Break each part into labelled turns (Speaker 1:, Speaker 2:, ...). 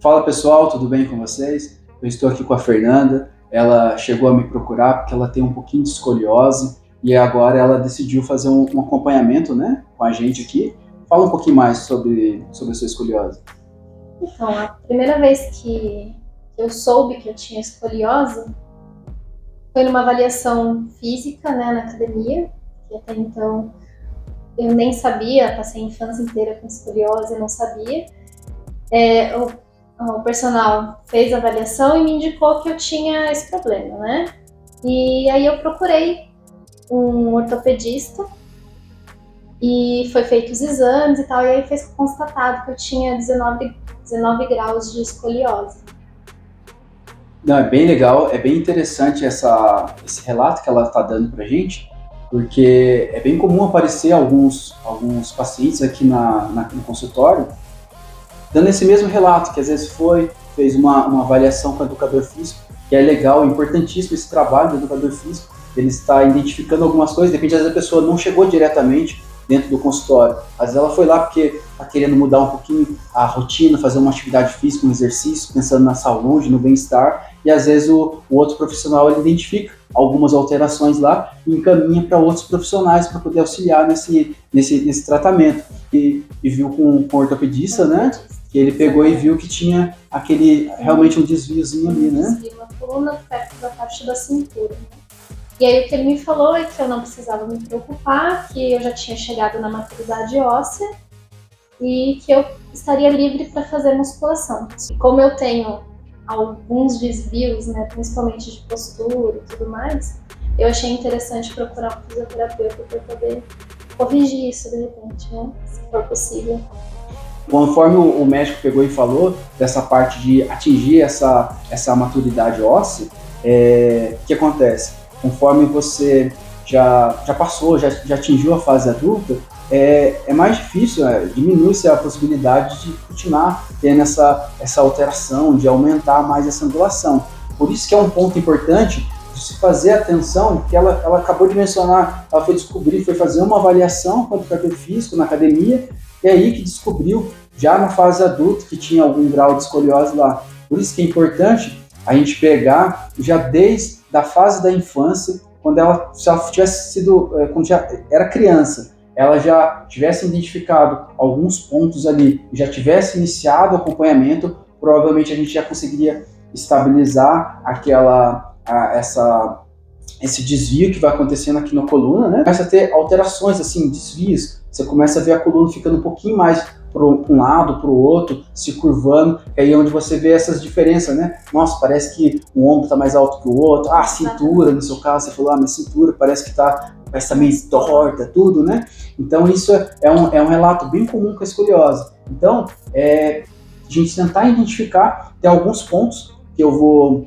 Speaker 1: Fala pessoal, tudo bem com vocês? Eu estou aqui com a Fernanda, ela chegou a me procurar porque ela tem um pouquinho de escoliose e agora ela decidiu fazer um acompanhamento, né, com a gente aqui. Fala um pouquinho mais sobre a sua escoliose.
Speaker 2: Então, a primeira vez que eu soube que eu tinha escoliose foi numa avaliação física, né, na academia, que até então eu nem sabia, passei a infância inteira com escoliose, não sabia. O personal fez a avaliação e me indicou que eu tinha esse problema, né? E aí eu procurei um ortopedista e foi feito os exames e tal, e aí foi constatado que eu tinha 19 graus de escoliose.
Speaker 1: Não, é bem legal, é bem interessante esse relato que ela está dando pra gente, porque é bem comum aparecer alguns pacientes aqui no consultório dando esse mesmo relato, que às vezes fez uma avaliação com o educador físico, que é legal, importantíssimo esse trabalho do educador físico, ele está identificando algumas coisas, depende, às vezes a pessoa não chegou diretamente dentro do consultório, às vezes ela foi lá porque está querendo mudar um pouquinho a rotina, fazer uma atividade física, um exercício, pensando na saúde, no bem-estar, e às vezes o outro profissional ele identifica algumas alterações lá e encaminha para outros profissionais para poder auxiliar nesse tratamento. E viu com o ortopedista, né? Que ele pegou e viu que tinha realmente um desviozinho ali, né?
Speaker 2: Desvio na coluna, perto da parte da cintura. E aí o que ele me falou é que eu não precisava me preocupar, que eu já tinha chegado na maturidade óssea e que eu estaria livre para fazer musculação. E como eu tenho alguns desvios, né, principalmente de postura e tudo mais, eu achei interessante procurar um fisioterapeuta para poder corrigir isso de repente, né, se for possível.
Speaker 1: Conforme o médico pegou e falou dessa parte de atingir essa maturidade óssea, o que acontece? Conforme você já passou, já atingiu a fase adulta, é mais difícil, diminui-se a possibilidade de continuar tendo essa alteração, de aumentar mais essa angulação. Por isso que é um ponto importante de se fazer atenção, que ela acabou de mencionar, ela foi fazer uma avaliação com o educador físico na academia, e aí que descobriu, já na fase adulta, que tinha algum grau de escoliose lá. Por isso que é importante a gente pegar já desde a fase da infância, quando ela tivesse sido, quando já era criança, ela já tivesse identificado alguns pontos ali, já tivesse iniciado o acompanhamento, provavelmente a gente já conseguiria estabilizar esse desvio que vai acontecendo aqui na coluna, né? Começa a ter alterações, assim, desvios, você começa a ver a coluna ficando um pouquinho mais para um lado, para o outro, se curvando, é aí onde você vê essas diferenças, né? Nossa, parece que um ombro está mais alto que o outro, a cintura, no seu caso, você falou, minha cintura parece que está meio torta, tudo, né? Então isso é um relato bem comum com a escoliose. Então, a gente tentar identificar, tem alguns pontos que eu vou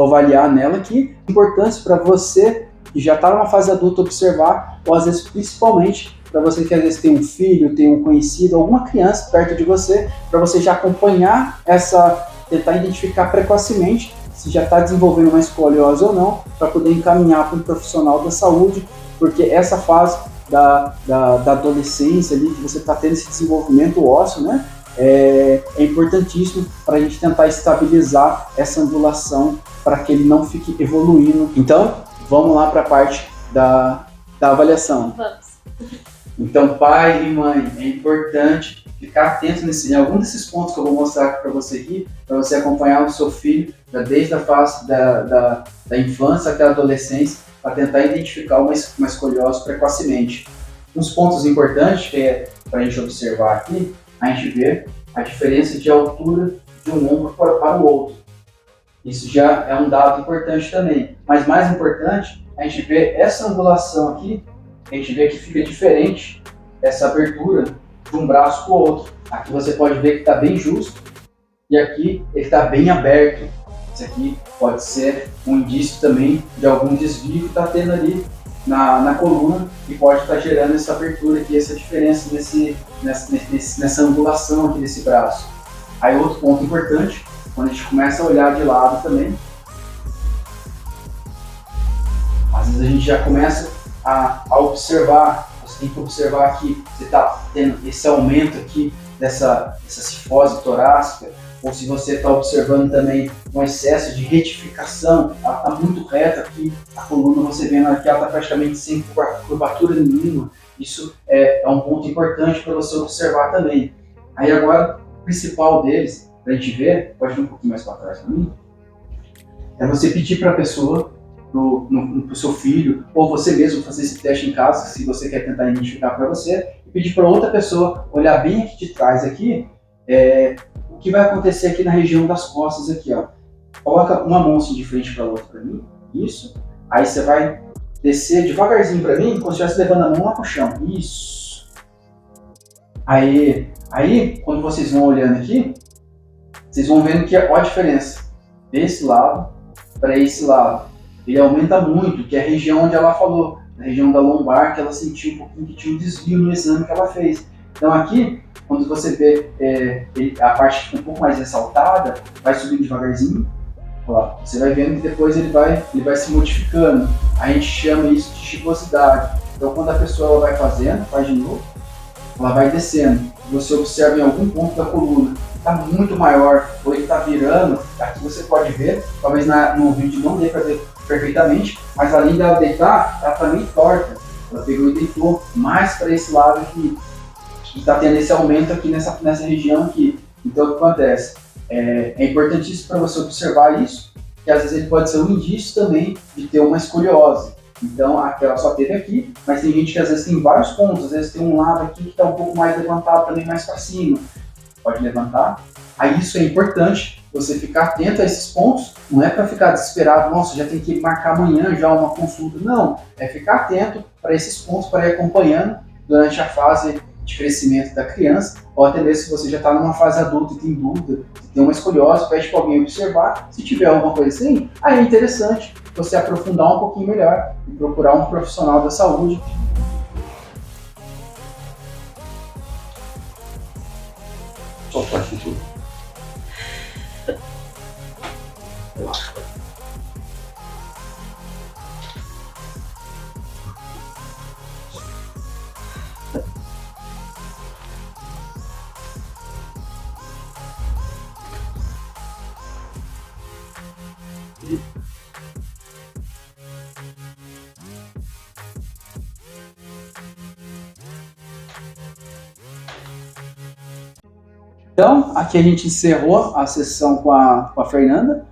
Speaker 1: avaliar nela aqui, importantes para você que já está numa fase adulta observar, ou às vezes principalmente para você que às vezes tem um filho, tem um conhecido, alguma criança perto de você, para você já acompanhar tentar identificar precocemente se já está desenvolvendo uma escoliose ou não, para poder encaminhar para um profissional da saúde, porque essa fase da adolescência ali, que você está tendo esse desenvolvimento ósseo, né, é importantíssimo para a gente tentar estabilizar essa angulação para que ele não fique evoluindo. Então, vamos lá para a parte da avaliação.
Speaker 2: Vamos.
Speaker 1: Então, pai e mãe, é importante ficar atento em algum desses pontos que eu vou mostrar para você aqui, para você acompanhar o seu filho desde a fase da infância até a adolescência, para tentar identificar uma escoliose precocemente. Uns pontos importantes que é para a gente observar aqui, a gente vê a diferença de altura de um ombro para o outro. Isso já é um dado importante também. Mas mais importante, a gente vê essa angulação aqui, a gente vê que fica diferente essa abertura de um braço para o outro. Aqui você pode ver que está bem justo e aqui ele está bem aberto. Isso aqui pode ser um indício também de algum desvio que está tendo ali na coluna e pode estar gerando essa abertura aqui, essa diferença nessa angulação aqui desse braço. Aí outro ponto importante, quando a gente começa a olhar de lado também, às vezes a gente já começa a observar, você tem que observar que você está tendo esse aumento aqui dessa cifose torácica, ou se você está observando também um excesso de retificação, ela está muito reta aqui, a coluna você vendo aqui, ela está praticamente sem curvatura nenhuma. Isso é um ponto importante para você observar também. Aí agora, o principal deles, para a gente ver, pode vir um pouquinho mais para trás para mim, é você pedir para a pessoa, para o seu filho, ou você mesmo fazer esse teste em casa, se você quer tentar identificar para você, e pedir para outra pessoa olhar bem aqui de trás, aqui, o que vai acontecer aqui na região das costas, aqui, ó. Coloca uma mão assim de frente para a outra para mim, isso. Aí você vai descer devagarzinho para mim, como se estivesse levando a mão lá para o chão, isso. Aí, quando vocês vão olhando aqui, vocês vão vendo que olha a diferença desse lado para esse lado. Ele aumenta muito, que é a região onde ela falou, na região da lombar, que ela sentiu um pouquinho que tinha um desvio no exame que ela fez. Então aqui, quando você vê a parte fica um pouco mais ressaltada, vai subindo devagarzinho, ó, você vai vendo que depois ele vai se modificando. A gente chama isso de gibosidade. Então quando a pessoa ela vai fazendo, faz de novo, ela vai descendo. Você observa em algum ponto da coluna, está muito maior, ou ele está virando, aqui você pode ver, talvez no vídeo não dê para ver perfeitamente, mas além dela deitar, ela está meio torta. Ela pegou e deitou mais para esse lado aqui. E está tendo esse aumento aqui nessa região aqui. Então o que acontece? É importantíssimo para você observar isso, que às vezes ele pode ser um indício também de ter uma escoliose. Então aqui ela só teve aqui, mas tem gente que às vezes tem vários pontos, às vezes tem um lado aqui que está um pouco mais levantado também mais para cima. Pode levantar. Aí isso é importante, você ficar atento a esses pontos, não é para ficar desesperado, nossa, já tem que marcar amanhã já uma consulta, não, é ficar atento para esses pontos, para ir acompanhando durante a fase de crescimento da criança, ou até mesmo se você já está numa fase adulta e tem dúvida, se tem uma escoliose, pede para alguém observar, se tiver alguma coisa assim, aí é interessante você aprofundar um pouquinho melhor e procurar um profissional da saúde. Soltar aqui tudo. Então, aqui a gente encerrou a sessão com a Fernanda.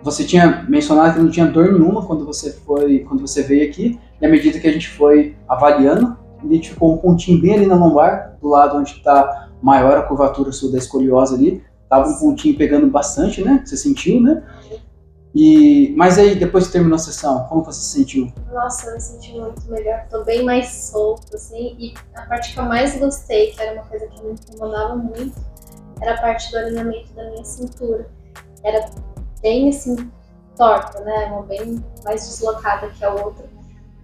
Speaker 1: Você tinha mencionado que não tinha dor nenhuma quando você veio aqui, e à medida que a gente foi avaliando, identificou um pontinho bem ali na lombar, do lado onde está maior a curvatura sua da escoliose ali, estava um pontinho pegando bastante, né? Você sentiu, né? Mas aí, depois que terminou a sessão, como você se sentiu?
Speaker 2: Nossa, eu me senti muito melhor, tô bem mais solto, assim, e a parte que eu mais gostei, que era uma coisa que me incomodava muito, era a parte do alinhamento da minha cintura. Era bem, assim, torta, né, uma bem mais deslocada que a outra,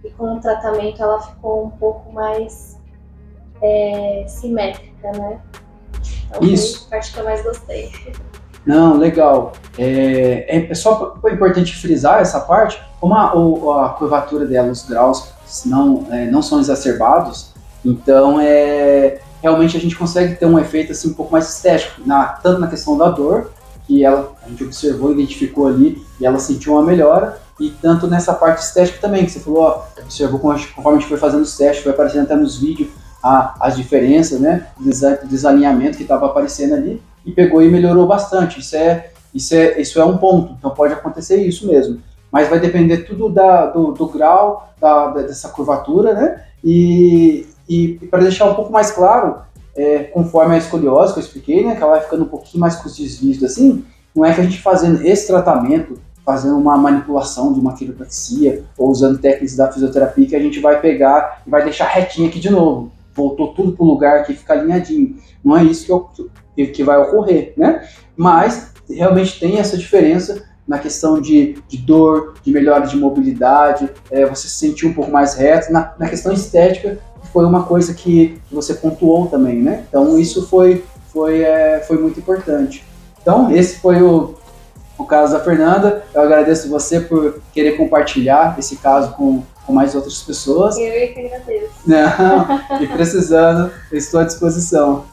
Speaker 2: e com o tratamento ela ficou um pouco mais simétrica, né. Então,
Speaker 1: isso.
Speaker 2: Foi a parte que eu mais gostei.
Speaker 1: Não, legal. É só importante frisar essa parte, como a curvatura dela, os graus não são exacerbados, então realmente a gente consegue ter um efeito assim, um pouco mais estético, tanto na questão da dor, que a gente observou, identificou ali, e ela sentiu uma melhora, e tanto nessa parte estética também, que você falou, observou conforme a gente foi fazendo os testes, foi aparecendo até nos vídeos as diferenças, né, o desalinhamento que estava aparecendo ali, e pegou e melhorou bastante. Isso é um ponto, então pode acontecer isso mesmo. Mas vai depender tudo do grau dessa curvatura, né? E para deixar um pouco mais claro, conforme a escoliose que eu expliquei, né? Que ela vai ficando um pouquinho mais com os desvios assim, não é que a gente fazendo esse tratamento, fazendo uma manipulação de uma quiropraxia ou usando técnicas da fisioterapia que a gente vai pegar e vai deixar retinho aqui de novo. Voltou tudo para o lugar aqui, fica alinhadinho. Não é isso que vai ocorrer, né? Mas realmente tem essa diferença na questão de dor, de melhora de mobilidade, você se sentir um pouco mais reto, na questão estética, que foi uma coisa que você pontuou também, né? Então isso foi muito importante. Então esse foi o caso da Fernanda. Eu agradeço você por querer compartilhar esse caso com mais outras pessoas.
Speaker 2: Eu que agradeço.
Speaker 1: Não, e precisando, eu estou à disposição.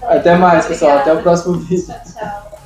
Speaker 1: Até mais, pessoal.
Speaker 2: Obrigada.
Speaker 1: Até o próximo vídeo.
Speaker 2: Tchau, tchau.